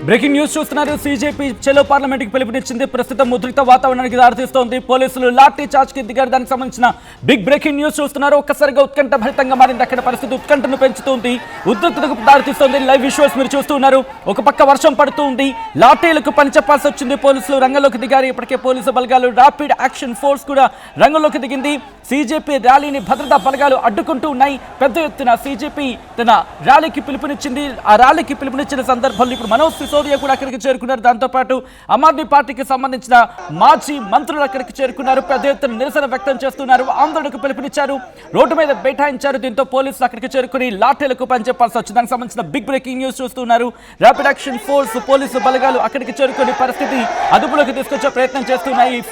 Breaking news చూస్తున్నారు. CJP చెలో parliament కి పిలుపునిచ్చింది. ప్రస్తుతం ఉద్రిక్త వాతావరణానికి దారితీస్తోంది. పోలీసులు లాఠీ చార్జ్ కి దిగారు. దానికి సంబంధించిన బిగ్ బ్రేకింగ్ న్యూస్ చూస్తున్నారు. ఒక్కసారిగా ఉత్కంఠ భరితంగా మారింది. అక్కడ పరిస్థితి ఉత్కంఠను పెంచుతుంది, ఉద్రిక్తతకు దారితీస్తోంది. లైవ్ విజువల్స్ మీరు చూస్తున్నారు. ఒక పక్క వర్షం పడుతుంది, లాఠీలకు పని చెప్పాల్సి వచ్చింది. పోలీసులు రంగంలోకి దిగారు. ఇప్పటికే పోలీసు బలగాలు ర్యాపిడ్ యాక్షన్ ఫోర్స్ కూడా రంగంలోకి దిగింది. సీజేపీ ర్యాలీని భద్రతా బలగాలు అడ్డుకుంటూ ఉన్నాయి. పెద్ద ఎత్తున సీజేపీ తన ర్యాలీకి పిలుపునిచ్చింది. ఆ ర్యాలీకి పిలుపునిచ్చిన సందర్భంలో ఇప్పుడు మనోజ్ సిసోదియా కూడా అక్కడికి చేరుకున్నారు. దాంతోపాటు ఆమ్ ఆద్మీ పార్టీకి సంబంధించిన మాజీ మంత్రులు అక్కడికి చేరుకున్నారు. పెద్ద ఎత్తున నిరసన వ్యక్తం చేస్తున్నారు. ఆందోళనకు పిలుపునిచ్చారు, రోడ్డు మీద బైఠాయించారు. దీంతో పోలీసులు అక్కడికి చేరుకుని లాఠీలకు పనిచెప్పాల్సి వచ్చింది. దానికి సంబంధించిన బిగ్ బ్రేకింగ్ న్యూస్ చూస్తున్నారు. ర్యాపిడ్ యాక్షన్ ఫోర్స్ పోలీసు బలగాలు అక్కడికి చేరుకుని పరిస్థితి అదుపులోకి తీసుకొచ్చే ప్రయత్నం చేస్తున్నాయి.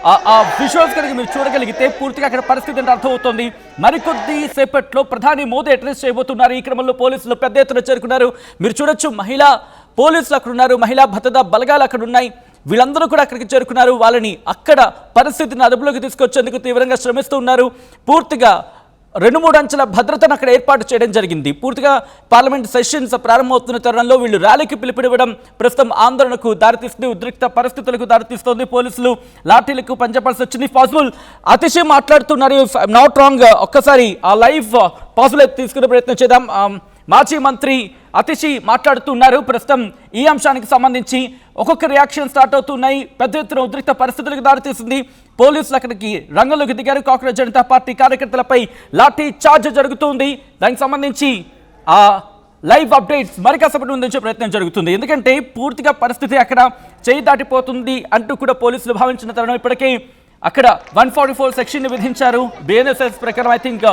ఆ విజువల్స్ కనుక మీరు చూడగలిగితే పూర్తిగా అక్కడ పరిస్థితి అంటే అర్థమవుతోంది. మరికొద్ది సేపట్లో ప్రధాని మోదీ అడ్రస్ చేయబోతున్నారు. ఈ క్రమంలో పోలీసులు పెద్ద ఎత్తున చేరుకున్నారు. మీరు చూడొచ్చు, మహిళా పోలీసులు అక్కడ ఉన్నారు, మహిళా భద్రతా బలగాలు అక్కడ ఉన్నాయి. వీళ్ళందరూ కూడా అక్కడికి చేరుకున్నారు. వాళ్ళని అక్కడ పరిస్థితిని అదుపులోకి తీసుకొచ్చేందుకు తీవ్రంగా శ్రమిస్తూ ఉన్నారు. పూర్తిగా 2-3 అంచెల భద్రతను అక్కడ ఏర్పాటు చేయడం జరిగింది. పూర్తిగా పార్లమెంట్ సెషన్స్ ప్రారంభమవుతున్న తరుణంలో వీళ్ళు ర్యాలీకి పిలుపునివ్వడం ప్రస్తుతం ఆందోళనకు దారితీస్తుంది, ఉద్రిక్త పరిస్థితులకు దారితీస్తోంది. పోలీసులు లాఠీలకు పనిచెప్పాల్సి వచ్చింది. పాసిబుల్ అతిశయ మాట్లాడుతున్నారు, నాట్ రాంగ్. ఒక్కసారి ఆ లైవ్ పాసిబుల్ అయితే తీసుకునే ప్రయత్నం చేద్దాం. మాజీ మంత్రి అతిశి మాట్లాడుతున్నారు. ప్రస్తుతం ఈ అంశానికి సంబంధించి ఒక్కొక్క రియాక్షన్ స్టార్ట్ అవుతున్నాయి. పెద్ద ఎత్తున ఉద్రిక్త పరిస్థితులకు దారితీస్తుంది. పోలీసులు అక్కడికి రంగంలోకి దిగారు. కాంగ్రెస్ జనతా పార్టీ కార్యకర్తలపై లాఠీ చార్జ్ జరుగుతుంది. దానికి సంబంధించి ఆ లైవ్ అప్డేట్స్ మరి కాసేపటి అందించే ప్రయత్నం జరుగుతుంది. ఎందుకంటే పూర్తిగా పరిస్థితి అక్కడ చేయి దాటిపోతుంది అంటూ కూడా పోలీసులు భావించిన తరుణం. ఇప్పటికే అక్కడ 144 సెక్షన్ విధించారు. బిఎన్ఎస్ఎస్ ప్రకారం ఐ థింక్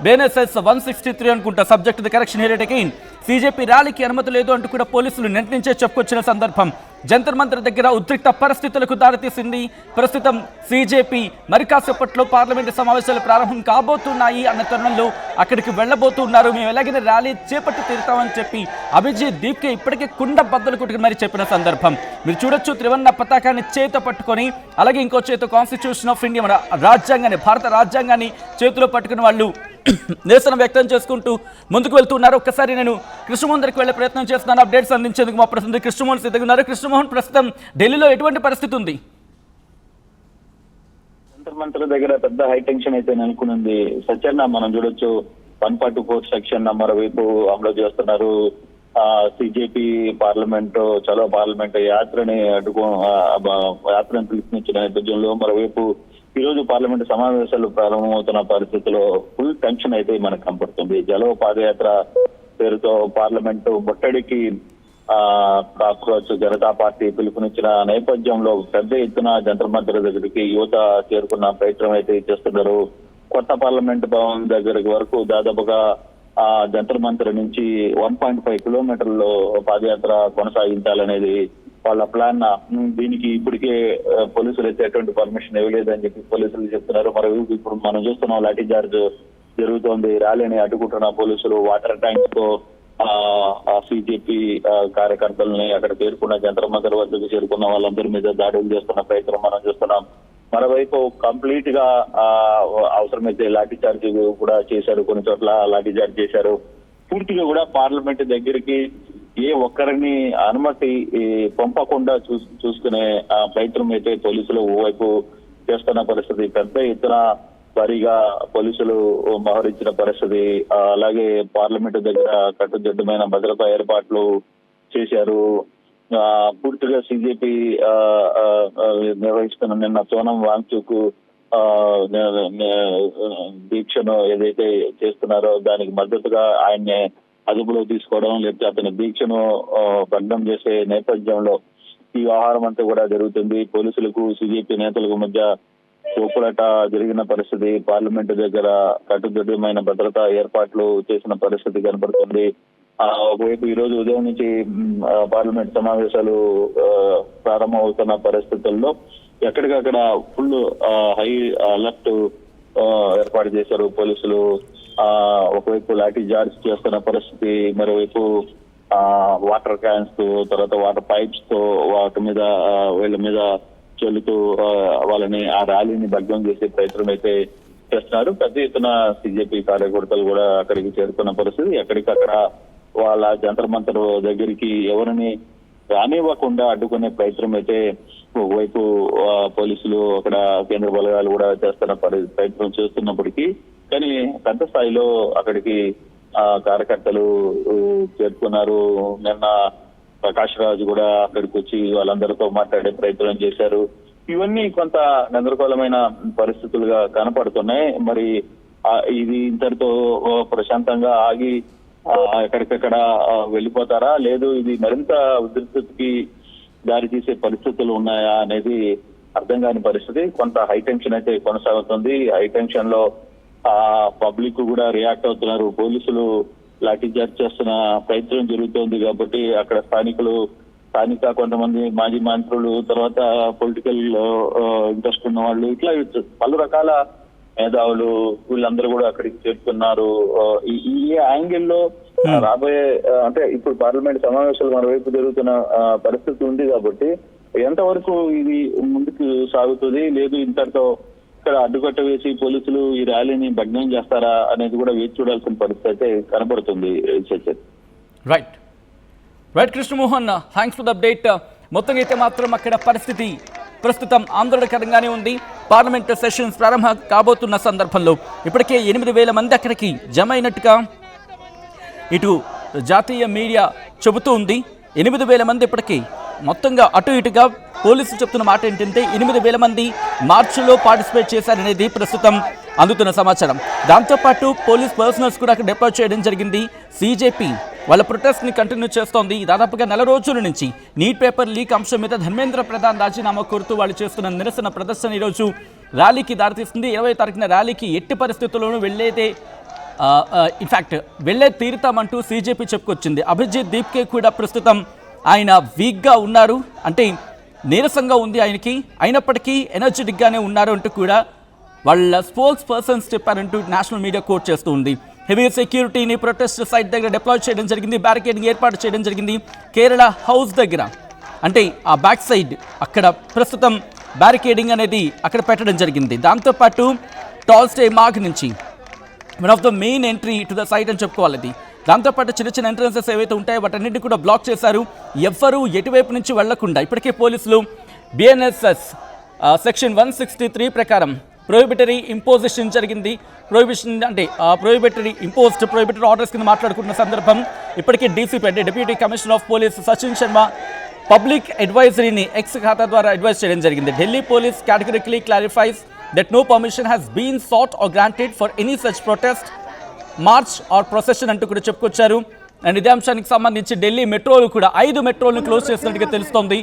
బిఎన్ఎస్ఎస్ 163 అనుకుంటా. Subject the correction here again. CJP ర్యాలీకి అనుమతి లేదు అంటూ కూడా పోలీసులు నెట్టించే చెప్పుకొచ్చిన సందర్భం జంతర్ మంతర్ దగ్గర ఉద్రిక్త పరిస్థితులకు దారితీసింది. ప్రస్తుతం సీజేపీ మరి కాసేపట్లో పార్లమెంటు సమావేశాలు ప్రారంభం కాబోతున్నాయి అన్న తరుణంలో అక్కడికి వెళ్ళబోతున్నారు. మేము ఎలాగైనా ర్యాలీ చేపట్టి తీరుతామని చెప్పి అభిజిత్ దీప్కే ఇప్పటికే కుండ బద్దలు కొట్టుకుని మరి చెప్పిన సందర్భం మీరు చూడొచ్చు. త్రివర్ణ పతాకాన్ని చేత పట్టుకొని, అలాగే ఇంకో చేత కాన్స్టిట్యూషన్ ఆఫ్ ఇండియా, మన రాజ్యాంగాన్ని, భారత రాజ్యాంగాన్ని చేతిలో పట్టుకుని వాళ్ళు నిరసన వ్యక్తం చేసుకుంటూ ముందుకు వెళ్తున్నారు. ఒక్కసారి నేను కృష్ణమోహన్ దగ్గరికి వెళ్ళే ప్రయత్నం చేస్తున్నాను. అప్డేట్స్ అందించేందుకు మా ప్రతినిధి కృష్ణమోహన్ సిద్ధంగా ఉన్నారు. కృష్ణమోహన్, ప్రస్తుతం ఢిల్లీలో ఎటువంటి పరిస్థితి ఉంది? జంతర్ మంతర్ దగ్గర పెద్ద హై టెన్షన్ అయితే నెలకొంది. సత్యన్న, మనం చూడొచ్చు 144 సెక్షన్ మరోవైపు అమలు చేస్తున్నారు. సిజేపీ చలో పార్లమెంట్ యాత్రని యాత్రను పిలుపునిచ్చిన నేపథ్యంలో మరోవైపు ఈ రోజు పార్లమెంట్ సమావేశాలు ప్రారంభమవుతున్న పరిస్థితిలో ఫుల్ టెన్షన్ అయితే మనకు కనపడుతుంది. చలో పాదయాత్ర పేరుతో పార్లమెంటు ముట్టడికి కాక్రోచ్ జనతా పార్టీ పిలుపునిచ్చిన నేపథ్యంలో పెద్ద ఎత్తున జంతర్ మంతర్ దగ్గరికి యువత చేరుకున్న ప్రయత్నం అయితే చేస్తున్నారు. కొత్త పార్లమెంట్ భవన్ దగ్గరికి వరకు దాదాపుగా జంతర్ మంతర్ నుంచి 1.5 కిలోమీటర్లు పాదయాత్ర కొనసాగించాలనేది వాళ్ళ ప్లాన్. దీనికి ఇప్పటికే పోలీసులు అయితే ఎటువంటి పర్మిషన్ ఇవ్వలేదని చెప్పి పోలీసులు చెప్తున్నారు. మరి ఇప్పుడు మనం చూస్తున్నాం, లాఠీ చార్జ్ జరుగుతోంది. ర్యాలీని అడ్డుకుంటున్న పోలీసులు వాటర్ ట్యాంక్స్ తో సిజేపీ కార్యకర్తలని అక్కడ చేరుకున్న జంతర్ మంతర్ వద్దకు చేరుకున్న వాళ్ళందరి మీద దాడులు చేస్తున్న ప్రయత్నం మనం చూస్తున్నాం. మరోవైపు కంప్లీట్ గా అవసరమైతే లాఠీ చార్జ్ కూడా చేశారు. కొన్ని చోట్ల లాఠీ చార్జ్ చేశారు. పూర్తిగా కూడా పార్లమెంట్ దగ్గరికి ఏ ఒక్కరిని అనుమతి పంపకుండా చూసుకునే ప్రయత్నం అయితే పోలీసులు ఓవైపు చేస్తున్న పరిస్థితి. పెద్ద ఎత్తున భారీగా పోలీసులు మోహరించిన పరిస్థితి. అలాగే పార్లమెంట్ దగ్గర కట్టుదిట్టమైన భద్రతా ఏర్పాట్లు చేశారు. పూర్తిగా సిజేపీ నిర్వహిస్తున్న నిన్న సోనం వాంగ్చుక్ దీక్షను ఏదైతే చేస్తున్నారో దానికి మద్దతుగా ఆయన్ని అదుపులో తీసుకోవడం, లేకపోతే అతని దీక్షను భగ్నం చేసే నేపథ్యంలో ఈ వ్యవహారం అంతా కూడా జరుగుతుంది. పోలీసులకు సిజేపీ నేతలకు మధ్య తోపులాట జరిగిన పరిస్థితి. పార్లమెంటు దగ్గర కట్టుదిట్టమైన భద్రతా ఏర్పాట్లు చేసిన పరిస్థితి కనబడుతుంది. ఒకవైపు ఈ రోజు ఉదయం నుంచి పార్లమెంట్ సమావేశాలు ప్రారంభమవుతున్న పరిస్థితుల్లో ఎక్కడికక్కడ ఫుల్ హై అలర్ట్ ఏర్పాటు చేశారు పోలీసులు. ఒకవైపు లాఠీ చార్జ్ చేస్తున్న పరిస్థితి, మరోవైపు వాటర్ క్యాన్స్ తో, తర్వాత వాటర్ పైప్స్ తో వాటి మీద వీళ్ళ మీద చల్లుతూ వాళ్ళని ఆ ర్యాలీని భగ్నం చేసే ప్రయత్నం అయితే చేస్తున్నారు. పెద్ద ఎత్తున సిజేపీ కార్యకర్తలు కూడా అక్కడికి చేరుకున్న పరిస్థితి. ఎక్కడికక్కడ వాళ్ళ జంతర్ మంతర్ దగ్గరికి ఎవరిని రానివ్వకుండా అడ్డుకునే ప్రయత్నం అయితే ఒకవైపు పోలీసులు అక్కడ కేంద్ర బలగాలు కూడా చేస్తున్న ప్రయత్నం చేస్తున్నప్పటికీ కానీ పెద్ద స్థాయిలో అక్కడికి కార్యకర్తలు చేరుకున్నారు. నిన్న ప్రకాష్ రాజు కూడా అక్కడికి వచ్చి వాళ్ళందరితో మాట్లాడే ప్రయత్నం చేశారు. ఇవన్నీ కొంత గందరగోళమైన పరిస్థితులుగా కనపడుతున్నాయి. మరి ఇది ఇంతటితో ప్రశాంతంగా ఆగి ఎక్కడికక్కడ వెళ్ళిపోతారా, లేదు ఇది మరింత ఉద్రిక్తతకి దారి తీసే పరిస్థితులు ఉన్నాయా అనేది అర్థం కాని పరిస్థితి. కొంత హైటెన్షన్ అయితే కొనసాగుతుంది. హైటెన్షన్ లో పబ్లిక్ కూడా రియాక్ట్ అవుతున్నారు. పోలీసులు లాఠీచార్జ్ చేస్తున్న ప్రయత్నం జరుగుతోంది కాబట్టి అక్కడ స్థానిక కొంతమంది మాజీ మంత్రులు, తర్వాత పొలిటికల్ ఇంట్రెస్ట్ ఉన్న వాళ్ళు, ఇట్లా పలు రకాల మేధావులు వీళ్ళందరూ కూడా అక్కడికి చేరుకున్నారు. ఈ యాంగిల్లో రాబోయే అంటే ఇప్పుడు పార్లమెంట్ సమావేశాలు మరోవైపు జరుగుతున్న పరిస్థితి ఉంది కాబట్టి ఎంతవరకు ఇది ముందుకు సాగుతుంది, లేదు ఇంతటితో ఇక్కడ అడ్డుకట్ట వేసి పోలీసులు ఈ ర్యాలీని భగ్నం చేస్తారా అనేది కూడా వేచి చూడాల్సిన పరిస్థితి అయితే కనబడుతుంది. Right Krishnamohan, thanks for the update. మొత్తంగా అయితే మాత్రం అక్కడ పరిస్థితి ప్రస్తుతం ఆందోళనకరంగానే ఉంది. పార్లమెంట్ సెషన్స్ ప్రారంభం కాబోతున్న సందర్భంలో ఇప్పటికే 8,000 మంది అక్కడికి జమ అయినట్టుగా ఇటు జాతీయ మీడియా చెబుతూ ఉంది. 8,000 మంది ఇప్పటికీ మొత్తంగా అటు ఇటుగా పోలీసులు చెప్తున్న మాట ఏంటంటే 8,000 మంది మార్చిలో పార్టిసిపేట్ చేశారనేది ప్రస్తుతం అందుతున్న సమాచారం. దాంతోపాటు పోలీస్ పర్సనల్స్ కూడా అక్కడ డిప్లాయ్ చేయడం జరిగింది. సీజేపీ వాళ్ళ ప్రొటెస్ట్ ని కంటిన్యూ చేస్తోంది. దాదాపుగా 4 రోజుల నుంచి నీట్ పేపర్ లీక్ అంశం మీద ధర్మేంద్ర ప్రధాన్ రాజీనామా కోరుతూ వాళ్ళు చేస్తున్న నిరసన ప్రదర్శన ఈరోజు ర్యాలీకి దారితీస్తుంది. 20వ తారీఖున ర్యాలీకి ఎట్టి పరిస్థితుల్లోనూ వెళ్లే తీరుతామంటూ సీజేపీ చెప్పుకొచ్చింది. అభిజిత్ దీప్కే కూడా ప్రస్తుతం ఆయన వీక్గా ఉన్నారు, అంటే నీరసంగా ఉంది ఆయనకి, అయినప్పటికీ ఎనర్జెటిక్గానే ఉన్నారు అంటూ కూడా వాళ్ళ స్పోక్స్ పర్సన్స్ చెప్పారంటూ నేషనల్ మీడియా కోట్ చేస్తూ ఉంది. హెవీ సెక్యూరిటీని ప్రొటెస్ట్ సైట్ దగ్గర డిప్లాయ్ చేయడం జరిగింది. బ్యారికేడింగ్ ఏర్పాటు చేయడం జరిగింది. కేరళ హౌస్ దగ్గర, అంటే ఆ బ్యాక్ సైడ్ అక్కడ ప్రస్తుతం బ్యారికేడింగ్ అనేది అక్కడ పెట్టడం జరిగింది. దాంతోపాటు టాల్స్టే మార్గ్ నుంచి one of the main entry to the site అని చెప్పుకోవాలి అది. దాంతోపాటు చిన్న చిన్న ఎంట్రన్సెస్ ఏవైతే ఉంటాయో వాటన్నింటినీ కూడా బ్లాక్ చేశారు. ఎవ్వరూ ఎటువైపు నుంచి వెళ్లకుండా ఇప్పటికే పోలీసులు బిఎన్ఎస్ఎస్ సెక్షన్ 163 ప్రకారం ప్రొహిబిటరీ ఇంపోజిషన్ జరిగింది. ప్రొహిబిషన్ అంటే ప్రొహిబిటరీ ఆర్డర్స్ కింద మాట్లాడుకుంటున్న సందర్భం ఇప్పటికే డీసీపీ అంటే deputy commissioner of police Sachin Sharma public అడ్వైజరీని ఎక్స్ ఖాతా ద్వారా అడ్వైజ్ చేయడం జరిగింది. Delhi police categorically clarifies that no permission has been sought or granted for any such protest, March are procession అంటూ కూడా చెప్పుకొచ్చారు. అండ్ ఇదే అంశానికి సంబంధించి ఢిల్లీ మెట్రోలు కూడా 5 మెట్రోలను క్లోజ్ చేసినట్టుగా తెలుస్తోంది.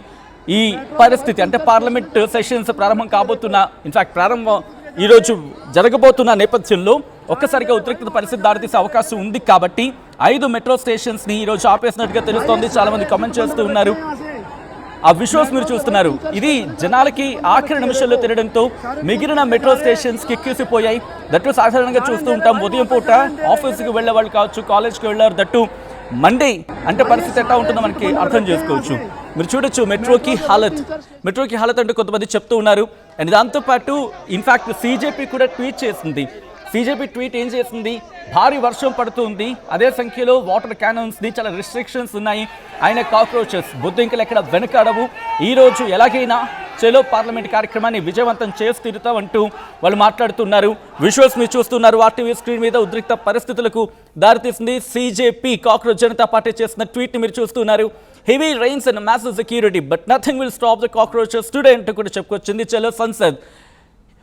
ఈ పరిస్థితి అంటే పార్లమెంట్ సెషన్స్ ప్రారంభం కాబోతున్న, ఇన్ఫాక్ట్ ప్రారంభం ఈరోజు జరగబోతున్న నేపథ్యంలో ఒక్కసారిగా ఉద్రిక్తత పరిస్థితి దారితీసే అవకాశం ఉంది కాబట్టి 5 మెట్రో స్టేషన్స్ని ఈరోజు ఆపేసినట్టుగా తెలుస్తోంది. చాలా మంది కామెంట్ చేస్తూ ఉన్నారు. ఆ విజువల్స్ మీరు చూస్తున్నారు. ఇది జనాలకి ఆఖరి నిమిషంలో తిరగడంతో మిగిలిన మెట్రో స్టేషన్స్ కిక్కిసిపోయాయి. దట్టు సాధారణంగా చూస్తూ ఉంటాం, ఉదయం పూట ఆఫీస్కి వెళ్ళే వాళ్ళు కావచ్చు, కాలేజ్కి వెళ్ళారు, దట్టు మండే అంటే పరిస్థితి ఎట్లా ఉంటుందో మనకి అర్థం చేసుకోవచ్చు. మీరు చూడొచ్చు మెట్రోకి హాలత్ అంటూ కొంతమంది చెప్తూ ఉన్నారు. అండ్ దాంతోపాటు ఇన్ఫాక్ట్ సీజేపీ కూడా ట్వీట్ చేసింది. సీజేపీ ట్వీట్ ఏం చేసింది, భారీ వర్షం పడుతుంది, అదే సంఖ్యలో వాటర్ క్యానన్స్ని చాలా రిస్ట్రిక్షన్స్ ఉన్నాయి, ఆయన కాక్రోచెస్ బొద్దింకలు ఎక్కడ వెనకాడవు, ఈరోజు ఎలాగైనా చలో పార్లమెంట్ కార్యక్రమాన్ని విజయవంతం చేసి తీరుతామంటూ వాళ్ళు మాట్లాడుతున్నారు. విజువల్స్ మీరు చూస్తున్నారు. ఆర్టీవీ స్క్రీన్ మీద ఉద్రిక్త పరిస్థితులకు దారితీసింది. సీజేపీ కాక్రోచ్ జనతా పార్టీ చేసిన ట్వీట్ని మీరు చూస్తున్నారు. Heavy rains and massive security but nothing will stop the cockroaches today అంటూ కూడా చెప్పుకొచ్చింది. చలో సంసద్,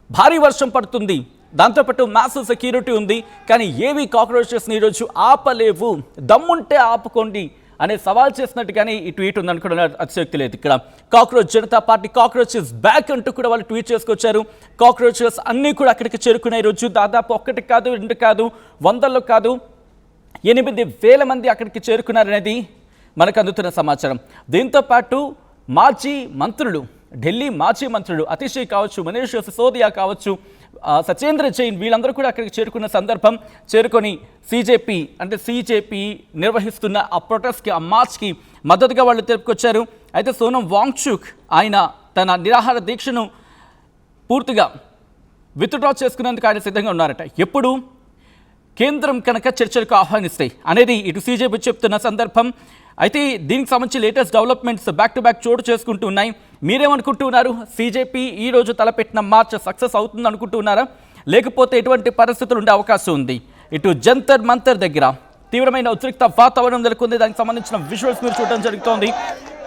భారీ వర్షం పడుతుంది, దాంతోపాటు మ్యాసివ్ సెక్యూరిటీ ఉంది, కానీ ఏవి కాక్రోచెస్ని ఈరోజు ఆపలేవు, దమ్ముంటే ఆపుకోండి అనే సవాల్ చేసినట్టుగానే ఈ ట్వీట్ ఉందనుకోవడం అతిశక్తి లేదు. ఇక్కడ cockroach Janata party cockroaches back అంటూ కూడా వాళ్ళు ట్వీట్ చేసుకొచ్చారు. కాక్రోచెస్ అన్నీ కూడా అక్కడికి చేరుకునే రోజు దాదాపు 1 కాదు 2 కాదు 100లో కాదు 8,000 మంది అక్కడికి చేరుకున్నారనేది మనకు అందుతున్న సమాచారం. దీంతోపాటు ఢిల్లీ మాజీ మంత్రులు అతిషయ్ కావచ్చు, మనీష్ సిసోదియా కావచ్చు, సచేంద్ర జైన్ వీళ్ళందరూ కూడా అక్కడికి చేరుకున్న సందర్భం. చేరుకొని సీజేపీ నిర్వహిస్తున్న ఆ ప్రొటెస్ట్కి, ఆ మార్చ్కి మద్దతుగా వాళ్ళు తెలుపుకొచ్చారు. అయితే సోనం వాంగ్చుక్ ఆయన తన నిరాహార దీక్షను పూర్తిగా విత్డ్రా చేసుకునేందుకు ఆయన సిద్ధంగా ఉన్నారట. ఎప్పుడు కేంద్రం కనుక చర్చలకు ఆహ్వానిస్తాయి అనేది ఇటు సీజేపీ చెప్తున్న సందర్భం. అయితే దీనికి సంబంధించి latest developments back to back చోటు చేసుకుంటూ ఉన్నాయి. మీరేమనుకుంటున్నారు? CJP ఈ రోజు తలపెట్టిన మార్చ్ సక్సెస్ అవుతుంది అనుకుంటున్నారా, లేకపోతే ఎటువంటి పరిస్థితులు ఉండే అవకాశం ఉంది? ఇటు జంతర్ మంతర్ దగ్గర తీవ్రమైన ఉద్రిక్త వాతావరణం నెలకొంది. దానికి సంబంధించిన విజువల్స్ మీరు చూడడం జరుగుతోంది.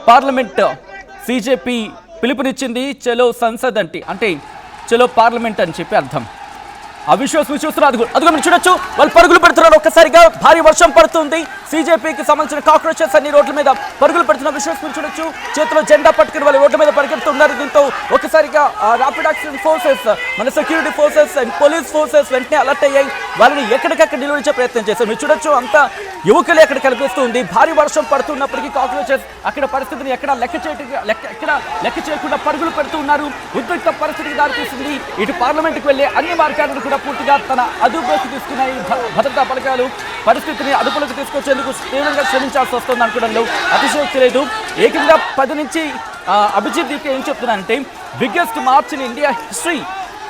పార్లమెంట్ CJP పిలుపునిచ్చింది చలో సంసద్ అంటే చలో పార్లమెంట్ అని చెప్పి అర్థం. ఆ విజువల్స్ మీరు చూస్తున్నారు, అదిగో మీరు చూడొచ్చు. వాళ్ళు పరుగులు పెడుతున్నారు. ఒక్కసారిగా భారీ వర్షం పడుతుంది. CJPకి సంబంధించిన కాక్రోచెస్ అన్ని రోడ్ల మీద పరుగులు పెడుతున్న విజువల్స్ మీరు చూడొచ్చు. చేతిలో జెండా పట్టుకుని వాళ్ళు రోడ్ల మీద పరిగెడుతున్నారు. దీంతో ఒక్కసారిగా ర్యాపిడ్ యాక్షన్ ఫోర్సెస్, మన security forces and police forces వెంటనే అలర్ట్ అయ్యాయి. వాళ్ళని ఎక్కడికక్కడ నిలువరించే ప్రయత్నం చేశారు. మీరు చూడొచ్చు, అంతా యువకులే అక్కడ కనిపిస్తుంది. భారీ వర్షం పడుతున్నప్పటికీ కాక్రోచెస్ అక్కడ పరిస్థితిని ఎక్కడ లెక్క చేయకుండా పరుగులు పెడుతున్నారు. ఉద్రిక్త పరిస్థితికి దారితీస్తుంది. ఇటు పార్లమెంట్కి వెళ్ళే అన్ని మార్గాలను కూడా పూర్తిగా తన అదుపులోకి తీసుకున్నాయి భద్రతా బలగాలు. పరిస్థితిని అదుపులోకి తీసుకొచ్చేందుకు తీవ్రంగా శ్రమించాల్సి వస్తుంది అనుకోవడంలో అతిశయోక్తి లేదు. ఏకంగా 10 నుంచి అభిజిత్ దీప్ ఏం చెప్తున్నానంటే biggest March in India history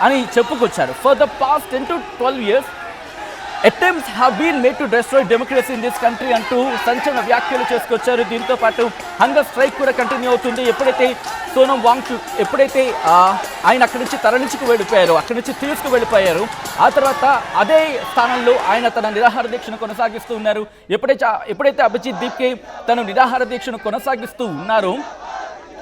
అని చెప్పుకొచ్చారు. For the past 10 to 12 years attempts have been made to destroy democracy in this country అంటూ సంచలన వ్యాఖ్యలు చేసుకొచ్చారు. దీంతో పాటు హంగర్ స్ట్రైక్ కూడా కంటిన్యూ అవుతుంది. ఎప్పుడైతే సోనం వాంగ్చుక్ ఆయన అక్కడి నుంచి తరలించుకు వెళ్ళిపోయారు, అక్కడి నుంచి తీసుకువెళ్ళిపోయారు. ఆ తర్వాత అదే స్థానంలో ఆయన తన నిరాహార దీక్షను కొనసాగిస్తూ ఉన్నారు. ఎప్పుడైతే అభిజిత్ దీప్కి తను నిరాహార దీక్షను కొనసాగిస్తూ ఉన్నారో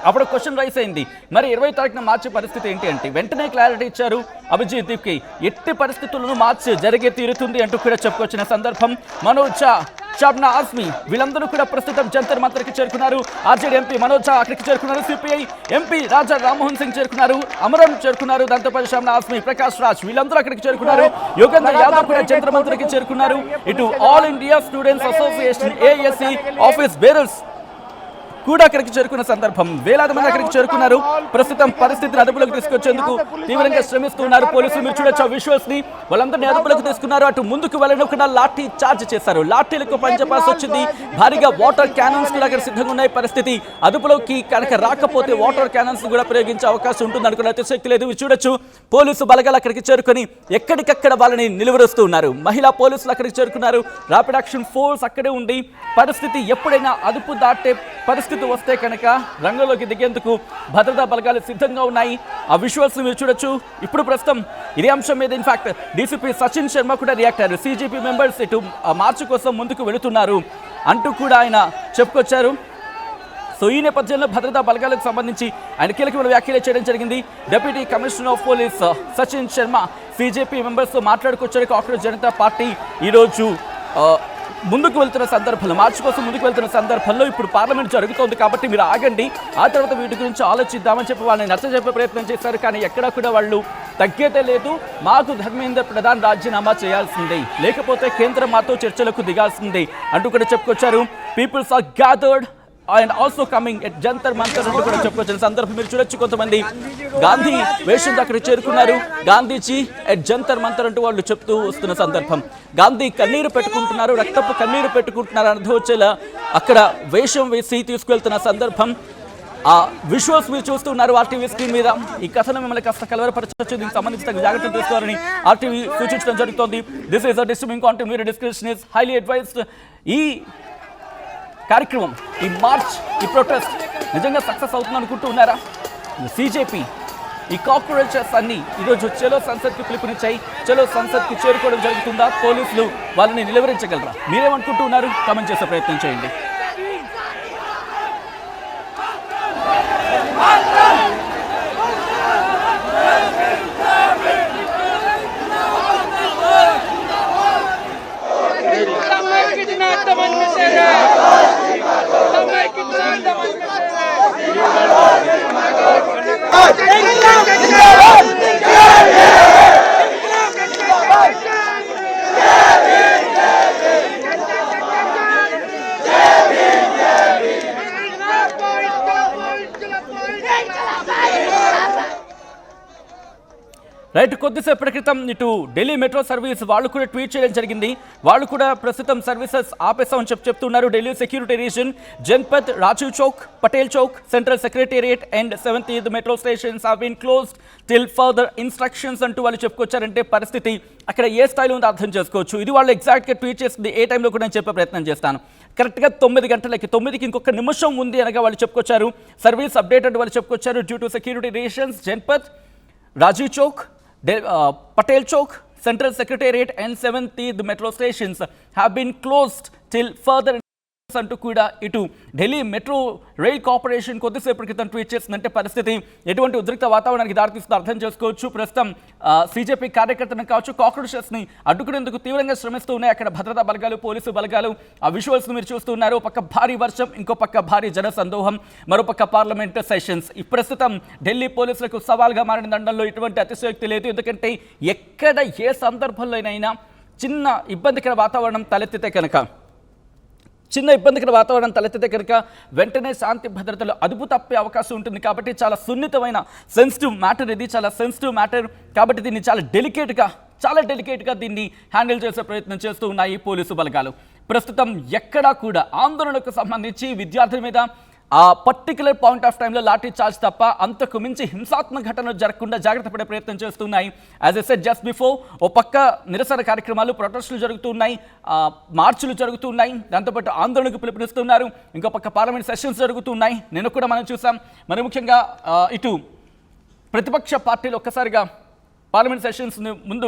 అప్పుడు క్వశ్చన్ రైస్ అయింది, మరి 20 తారీఖున మార్చి పరిస్థితి ఏంటి అంటే వెంటనే క్లారిటీ ఇచ్చారు అభిజిత్ దీప్కి. ఎట్టి పరిస్థితులను మార్చి జరిగే తీరుతుంది అంటూ కూడా చెప్పుకొచ్చిన సందర్భం. మనోజ్ ఝా, షబ్నా ఆజ్మీ వీళ్ళందరూ కూడా ప్రస్తుతం జంతర్ మంతర్కి చేరుకున్నారు. RJD ఎంపీ మనోజ్ ఝా అక్కడికి చేరుకున్నారు. CPI ఎంపీ రాజా రామ్మోహన్ సింగ్ చేరుకున్నారు. అమరం చేరుకున్నారు. దాంతోపాటు షబ్నా ఆజ్మీ, ప్రకాష్ రాజ్ వీళ్ళందరూ అక్కడికి చేరుకున్నారు. యోగేందర్ యాదవ్ కూడా జంతర్ మంతర్కి చేరుకున్నారు. ఇటు all India students association AISC office bearers కూడా అక్కడికి చేరుకున్న సందర్భం. వేలాది మంది అక్కడికి చేరుకున్నారు. ప్రస్తుతం పరిస్థితిని అదుపులోకి తీసుకొచ్చేందుకు తీవ్రంగా శ్రమిస్తున్నారు పోలీసులు. మీరు చూడొచ్చు ఆ విజువల్స్ ని. వాళ్ళందరినీ అదుపులోకి తీసుకున్నారు. అటు ముందుకు వెళ్ళకుండా లాఠీ చార్జ్ చేశారు. లాఠీలకు పంచపాల్సి వచ్చింది. భారీగా వాటర్ క్యానన్స్ కూడా అక్కడ సిద్ధంగా ఉన్నాయి. పరిస్థితి అదుపులోకి కనుక రాకపోతే వాటర్ క్యానన్స్ కూడా ప్రయోగించే అవకాశం ఉంటుంది అనుకున్న అతిశక్తి లేదు. మీరు చూడొచ్చు, పోలీసు బలగాలు అక్కడికి చేరుకొని ఎక్కడికక్కడ వాళ్ళని నిలువరుస్తూ ఉన్నారు. మహిళా పోలీసులు అక్కడికి చేరుకున్నారు. ర్యాపిడ్ యాక్షన్ ఫోర్స్ అక్కడే ఉండి పరిస్థితి ఎప్పుడైనా అదుపు దాటే పరిస్థితి వస్తే కనుక రంగంలోకి దిగేందుకు భద్రతా బలగాలు సిద్ధంగా ఉన్నాయి. ఆ విజువల్స్ మీరు చూడొచ్చు. ఇప్పుడు ప్రస్తుతం ఇదే అంశం మీద ఇన్ఫాక్ట్ DCP సచిన్ శర్మ కూడా రియాక్ట్ అయ్యారు. CJP మెంబర్స్ ఇటు మార్చి కోసం ముందుకు వెళుతున్నారు అంటూ కూడా ఆయన చెప్పుకొచ్చారు. సో ఈ నేపథ్యంలో భద్రతా బలగాలకు సంబంధించి ఆయన కీలకమైన వ్యాఖ్యలు చేయడం జరిగింది. Deputy commissioner of police Sachin Sharma CJP మెంబర్స్తో మాట్లాడుకొచ్చారు. కాంగ్రెస్ జనతా పార్టీ ఈరోజు ముందుకు వెళ్తున్న సందర్భంలో, మార్చి కోసం ముందుకు వెళ్తున్న సందర్భంలో ఇప్పుడు పార్లమెంట్ జరుగుతోంది కాబట్టి మీరు ఆగండి, ఆ తర్వాత వీటి గురించి ఆలోచిద్దామని చెప్పి వాళ్ళని నచ్చజెప్పే ప్రయత్నం చేశారు. కానీ ఎక్కడా కూడా వాళ్ళు తగ్గేదే లేదు. మాకు ధర్మేంద్ర ప్రధాన్ రాజీనామా చేయాల్సిందే, లేకపోతే కేంద్రం మాతో చర్చలకు దిగాల్సిందే అంటూ కూడా చెప్పుకొచ్చారు. Peoples are gathered and also coming at Jantar Mantar అంటూ కూడా చెప్పుకొచ్చిన సందర్భం మీరు చూడొచ్చు. కొంతమంది గాంధీ వేషంతో అక్కడ చేరుకున్నారు. గాంధీజీ ఎట్ జంతర్ మంతర్ అంటూ వాళ్ళు చెప్తూ వస్తున్న సందర్భం. గాంధీ కన్నీరు పెట్టుకుంటున్నారు, రక్తపు కన్నీరు పెట్టుకుంటున్నారు అర్థం వచ్చేలా అక్కడ వేషం వేసి తీసుకువెళ్తున్న సందర్భం. ఆ విజువల్స్ మీరు చూస్తున్నారు RTV స్క్రీన్ మీద. ఈ కథను మిమ్మల్ని కాస్త కలవరపరచవచ్చు. దీనికి సంబంధించిన జాగ్రత్తలు తీసుకోవాలని RTV సూచించడం జరుగుతోంది. This is a disturbing content. మీరు డిస్క్రిప్షన్ ఇస్ హైలీ అడ్వైజ్డ్. ఈ కార్యక్రమం, ఈ మార్చ్, ఈ ప్రొటెస్ట్ నిజంగా సక్సెస్ అవుతుంది అనుకుంటూ ఉన్నారా? CJP ఈ కాక్రోచెస్ అన్ని ఈరోజు చలో సంసద్కి పిలుపునిచ్చాయి. చలో సంసద్కి చేరుకోవడం జరుగుతుందా? పోలీసులు వాళ్ళని నిలువరించగలరా? మీరేమనుకుంటూ ఉన్నారు? కామెంట్ చేసే ప్రయత్నం చేయండి. రైట్, కొద్దిసేపటి క్రితం ఇటు ఢిల్లీ మెట్రో సర్వీస్ వాళ్ళు కూడా ట్వీట్ చేయడం జరిగింది. వాళ్ళు కూడా ప్రస్తుతం సర్వీసెస్ ఆపేస్తామని చెప్తున్నారు. Delhi security reason, Janpath, Rajiv Chowk, Patel Chowk, central secretariat and 7th metro stations have been closed till further instructions అంటూ వాళ్ళు చెప్పుకొచ్చారంటే పరిస్థితి అక్కడ ఏ స్థాయిలో ఉందో అర్థం చేసుకోవచ్చు. ఇది వాళ్ళు ఎగ్జాక్ట్గా ట్వీట్ చేసింది. ఏ టైంలో కూడా నేను చెప్పే ప్రయత్నం చేస్తాను. కరెక్ట్గా 9 గంటలకి 9కి ఇంకొక నిమిషం ఉంది అనగా వాళ్ళు చెప్పుకొచ్చారు. సర్వీస్ అప్డేటెడ్ వాళ్ళు చెప్పుకొచ్చారు. Due to security reasons Janpath, Rajiv Chowk, Patel Chowk, Central Secretariat and 7th metro stations have been closed till further అంటూ కూడా ఇటు ఢిల్లీ మెట్రో రైల్ కార్పొరేషన్ కొద్దిసేపటి క్రితం ట్వీట్ చేసిందంటే పరిస్థితి ఎటువంటి ఉద్రిక్త వాతావరణానికి దారితీస్తుందో అర్థం చేసుకోవచ్చు. ప్రస్తుతం సీజేపీ కార్యకర్తలను కావచ్చు, కాక్రోచెస్ని అడ్డుకునేందుకు తీవ్రంగా శ్రమిస్తూ ఉన్నాయి అక్కడ భద్రతా బలగాలు, పోలీసు బలగాలు. ఆ విజువల్స్ను మీరు చూస్తున్నారు. ఒక పక్క భారీ వర్షం, ఇంకో పక్క భారీ జన సందోహం, మరోపక్క పార్లమెంట్ సెషన్స్. ఈ ప్రస్తుతం ఢిల్లీ పోలీసులకు సవాల్గా మారిన దండంలో ఎటువంటి అతిశయోక్తి లేదు. ఎందుకంటే ఎక్కడ ఏ సందర్భంలోనైనా చిన్న ఇబ్బందికర వాతావరణం తలెత్తితే కనుక వెంటనే శాంతి భద్రతలు అదుపు తప్పే అవకాశం ఉంటుంది. కాబట్టి చాలా సున్నితమైన సెన్సిటివ్ మ్యాటర్ ఇది, చాలా సెన్సిటివ్ మ్యాటర్. కాబట్టి దీన్ని చాలా డెలికేట్గా దీన్ని హ్యాండిల్ చేసే ప్రయత్నం చేస్తూ ఉన్నాయి పోలీసు బలగాలు. ప్రస్తుతం ఎక్కడా కూడా ఆందోళనకు సంబంధించి విద్యార్థుల మీద ఆ పర్టికులర్ పాయింట్ ఆఫ్ టైంలో లాఠీ చార్జ్ తప్ప అంతకు మించి హింసాత్మక ఘటనలు జరగకుండా జాగ్రత్త పడే ప్రయత్నం చేస్తున్నాయి. As a said just before, ఓ పక్క నిరసన కార్యక్రమాలు, ప్రొటెస్టులు జరుగుతున్నాయి, మార్చులు జరుగుతున్నాయి, దాంతోపాటు ఆందోళనకు పిలుపునిస్తున్నారు. ఇంకో పక్క పార్లమెంట్ సెషన్స్ జరుగుతున్నాయి. నిన్న కూడా మనం చూసాం. మరి ముఖ్యంగా ఇటు ప్రతిపక్ష పార్టీలు ఒక్కసారిగా పార్లమెంట్ సెషన్స్ ముందు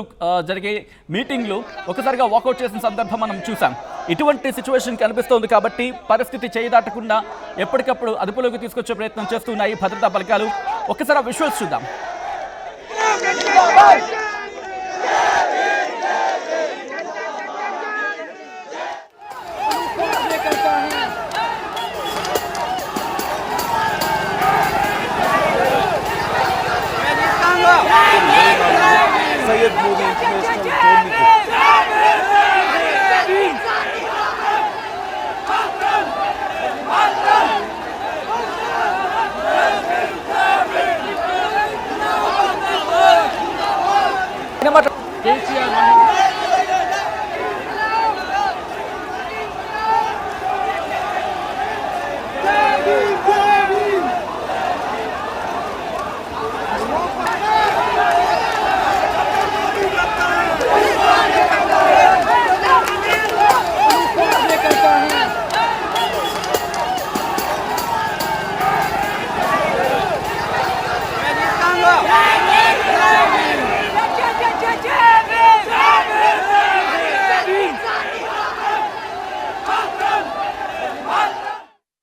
జరిగే మీటింగ్లు ఒకసారిగా వాకౌట్ చేసిన సందర్భం మనం చూసాం. ఇటువంటి సిచ్యువేషన్ కనిపిస్తోంది. కాబట్టి పరిస్థితి చేయదాటకుండా ఎప్పటికప్పుడు అదుపులోకి తీసుకొచ్చే ప్రయత్నం చేస్తున్నాయి భద్రతా బలగాలు. ఒక్కసారి విజువల్స్ చూద్దాం.